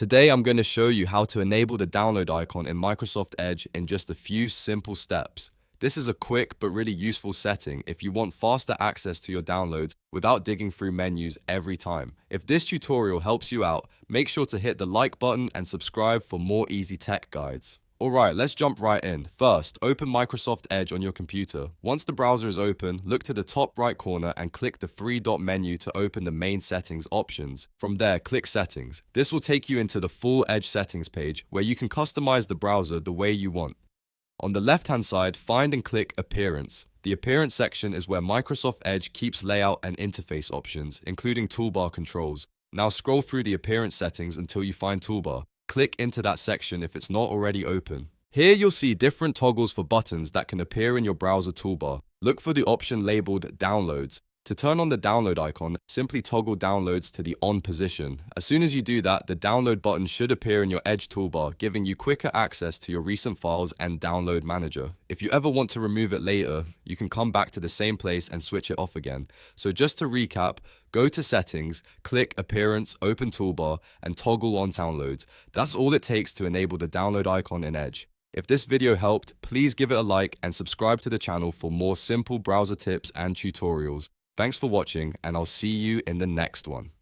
Today I'm going to show you how to enable the download icon in Microsoft Edge in just a few simple steps. This is a quick but really useful setting if you want faster access to your downloads without digging through menus every time. If this tutorial helps you out, make sure to hit the like button and subscribe for more easy tech guides. Alright, let's jump right in. First, open Microsoft Edge on your computer. Once the browser is open, look to the top right corner and click the three-dot menu to open the main settings options. From there, click Settings. This will take you into the full Edge settings page where you can customize the browser the way you want. On the left-hand side, find and click Appearance. The Appearance section is where Microsoft Edge keeps layout and interface options, including toolbar controls. Now scroll through the Appearance settings until you find Toolbar. Click into that section if it's not already open. Here you'll see different toggles for buttons that can appear in your browser toolbar. Look for the option labeled Downloads. To turn on the download icon, simply toggle downloads to the on position. As soon as you do that, the download button should appear in your Edge toolbar, giving you quicker access to your recent files and download manager. If you ever want to remove it later, you can come back to the same place and switch it off again. So just to recap, go to Settings, click Appearance, open Toolbar, and toggle on downloads. That's all it takes to enable the download icon in Edge. If this video helped, please give it a like and subscribe to the channel for more simple browser tips and tutorials. Thanks for watching, and I'll see you in the next one.